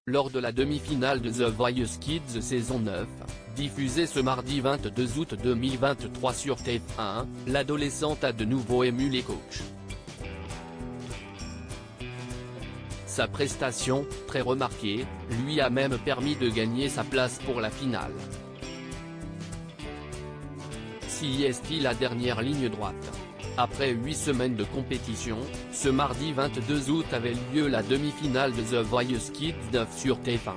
lors de la demi-finale de The Voice Kids saison 9, diffusée ce mardi 22 août 2023 sur TF1, l'adolescente a de nouveau ému les coachs. Sa prestation, très remarquée, lui a même permis de gagner sa place pour la finale. Si est-il la dernière ligne droite. Après 8 semaines de compétition, ce mardi 22 août avait lieu la demi-finale de The Voice Kids 9 sur TF1.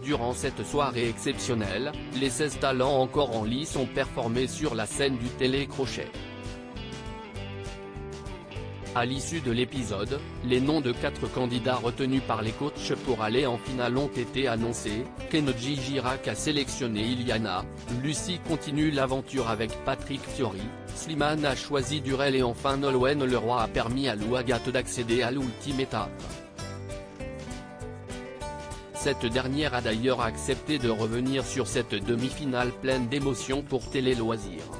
Durant cette soirée exceptionnelle, les 16 talents encore en lice ont performé sur la scène du télécrochet. À l'issue de l'épisode, les noms de 4 candidats retenus par les coachs pour aller en finale ont été annoncés. Kenji Girac a sélectionné Iliana, Lucie continue l'aventure avec Patrick Fiori, Slimane a choisi Durel et enfin Nolwenn Leroy a permis à Lou Agathe d'accéder à l'ultime étape. Cette dernière a d'ailleurs accepté de revenir sur cette demi-finale pleine d'émotions pour Télé Loisirs.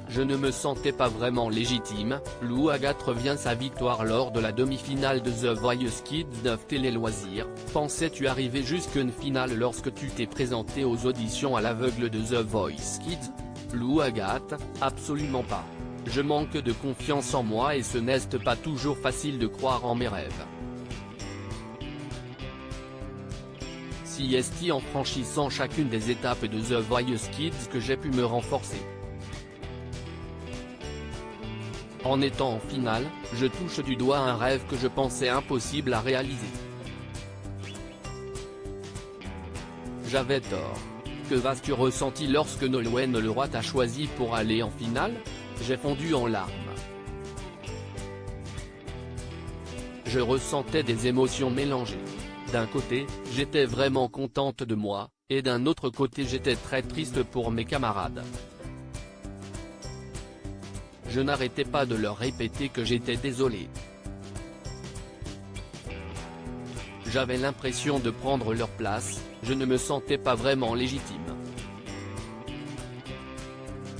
Je ne me sentais pas vraiment légitime, Lou Agathe revient sa victoire lors de la demi-finale de The Voice Kids 9 Télé Loisirs. Pensais-tu arriver jusqu'à une finale lorsque tu t'es présenté aux auditions à l'aveugle de The Voice Kids? Lou Agathe, absolument pas. Je manque de confiance en moi et ce n'est pas toujours facile de croire en mes rêves. Si est-il en franchissant chacune des étapes de The Voice Kids que j'ai pu me renforcer. En étant en finale, je touche du doigt un rêve que je pensais impossible à réaliser. J'avais tort. Que vas-tu ressenti lorsque Nolwenn Leroy t'a choisi pour aller en finale? J'ai fondu en larmes. Je ressentais des émotions mélangées. D'un côté, j'étais vraiment contente de moi, et d'un autre côté j'étais très triste pour mes camarades. Je n'arrêtais pas de leur répéter que j'étais désolé. J'avais l'impression de prendre leur place, je ne me sentais pas vraiment légitime.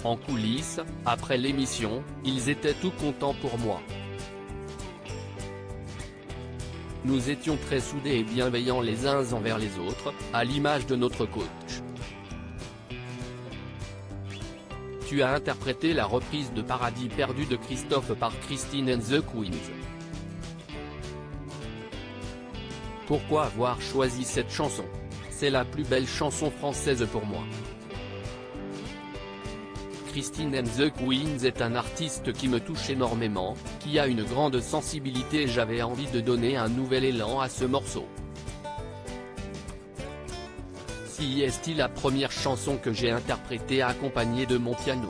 En coulisses, après l'émission, ils étaient tout contents pour moi. Nous étions très soudés et bienveillants les uns envers les autres, à l'image de notre coach. Tu as interprété la reprise de Paradis perdu de Christophe par Christine and the Queens. Pourquoi avoir choisi cette chanson? C'est la plus belle chanson française pour moi. Christine and the Queens est un artiste qui me touche énormément, qui a une grande sensibilité et j'avais envie de donner un nouvel élan à ce morceau. Si est-il la première chanson que j'ai interprétée accompagnée de mon piano.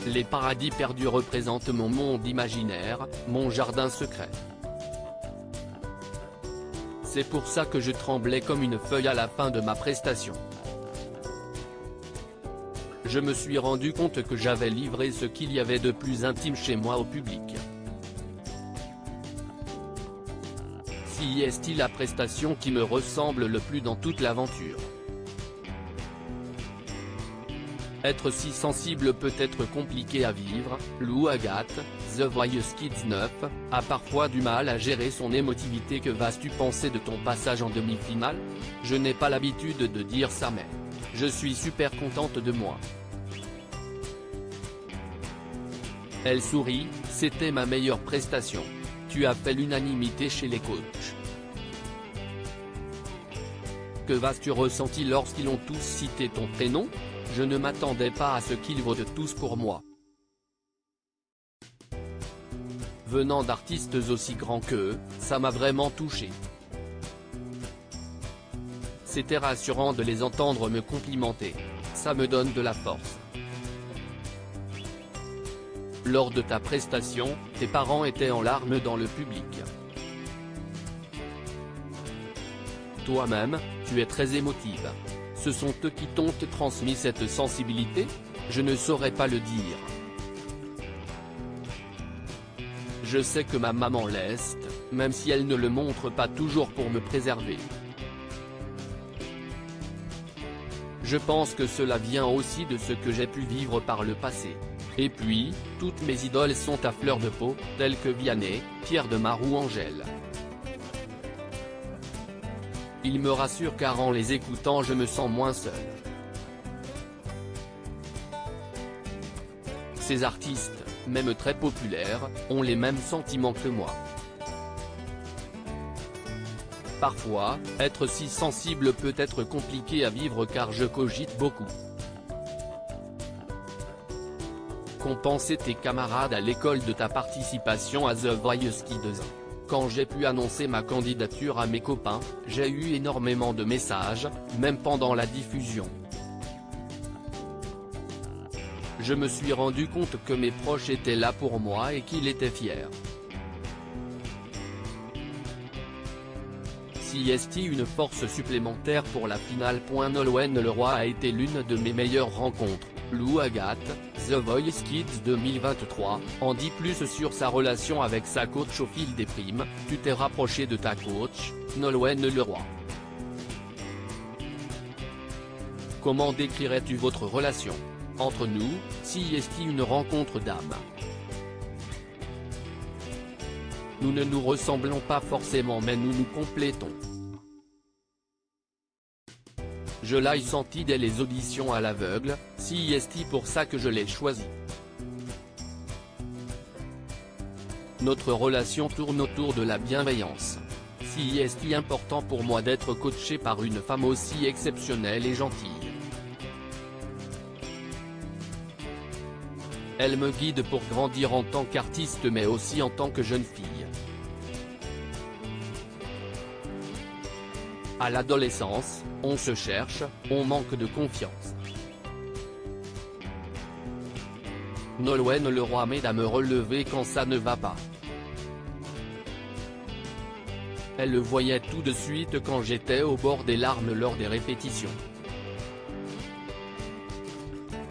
Les paradis perdus représentent mon monde imaginaire, mon jardin secret. C'est pour ça que je tremblais comme une feuille à la fin de ma prestation. Je me suis rendu compte que j'avais livré ce qu'il y avait de plus intime chez moi au public. Si est-il la prestation qui me ressemble le plus dans toute l'aventure. Être si sensible peut être compliqué à vivre, Lou Agathe, The Voice Kids 9, a parfois du mal à gérer son émotivité. Que vas-tu penser de ton passage en demi-finale? Je n'ai pas l'habitude de dire ça mais je suis super contente de moi. Elle sourit, c'était ma meilleure prestation. Tu as fait l'unanimité chez les coachs. Que vas-tu ressenti lorsqu'ils ont tous cité ton prénom? Je ne m'attendais pas à ce qu'ils votent tous pour moi. Venant d'artistes aussi grands qu'eux, ça m'a vraiment touché. C'était rassurant de les entendre me complimenter. Ça me donne de la force. Lors de ta prestation, tes parents étaient en larmes dans le public. Toi-même, tu es très émotive. Ce sont eux qui t'ont transmis cette sensibilité? Je ne saurais pas le dire. Je sais que ma maman l'est, même si elle ne le montre pas toujours pour me préserver. Je pense que cela vient aussi de ce que j'ai pu vivre par le passé. Et puis, toutes mes idoles sont à fleur de peau, telles que Vianney, Pierre Demar ou Angèle. Ils me rassurent car en les écoutant je me sens moins seul. Ces artistes, même très populaires, ont les mêmes sentiments que moi. Parfois, être si sensible peut être compliqué à vivre car je cogite beaucoup. Qu'ont pensé tes camarades à l'école de ta participation à The Voice Kids? Quand j'ai pu annoncer ma candidature à mes copains, j'ai eu énormément de messages, même pendant la diffusion. Je me suis rendu compte que mes proches étaient là pour moi et qu'ils étaient fiers. CIST une force supplémentaire pour la finale. Nolwenn Leroy a été l'une de mes meilleures rencontres. Lou Agathe, The Voice Kids 2023, en dit plus sur sa relation avec sa coach au fil des primes. Tu t'es rapproché de ta coach, Nolwenn Leroy. Comment décrirais-tu votre relation? Entre nous, CIST une rencontre d'âme. Nous ne nous ressemblons pas forcément mais nous nous complétons. Je l'ai senti dès les auditions à l'aveugle, CIST pour ça que je l'ai choisi. Notre relation tourne autour de la bienveillance. CIST important pour moi d'être coaché par une femme aussi exceptionnelle et gentille. Elle me guide pour grandir en tant qu'artiste mais aussi en tant que jeune fille. À l'adolescence, on se cherche, on manque de confiance. Nolwenn Leroy m'aide à me relever quand ça ne va pas. Elle le voyait tout de suite quand j'étais au bord des larmes lors des répétitions.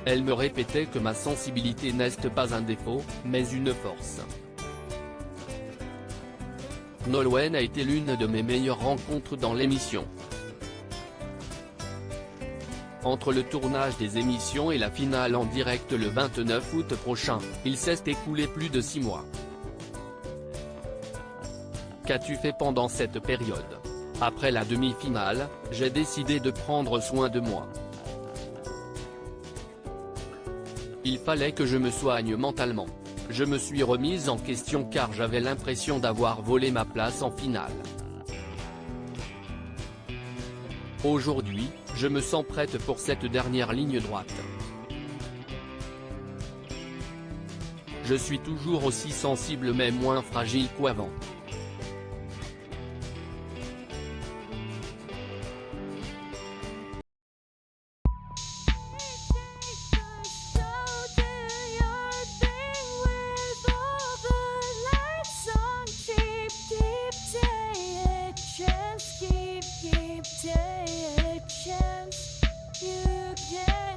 Elle me répétait que ma sensibilité n'est pas un défaut, mais une force. Nolwenn a été l'une de mes meilleures rencontres dans l'émission. Entre le tournage des émissions et la finale en direct le 29 août prochain, il s'est écoulé plus de 6 mois. Qu'as-tu fait pendant cette période? Après la demi-finale, j'ai décidé de prendre soin de moi. Il fallait que je me soigne mentalement. Je me suis remise en question car j'avais l'impression d'avoir volé ma place en finale. Aujourd'hui, je me sens prête pour cette dernière ligne droite. Je suis toujours aussi sensible mais moins fragile qu'avant. Keep take a chance, you can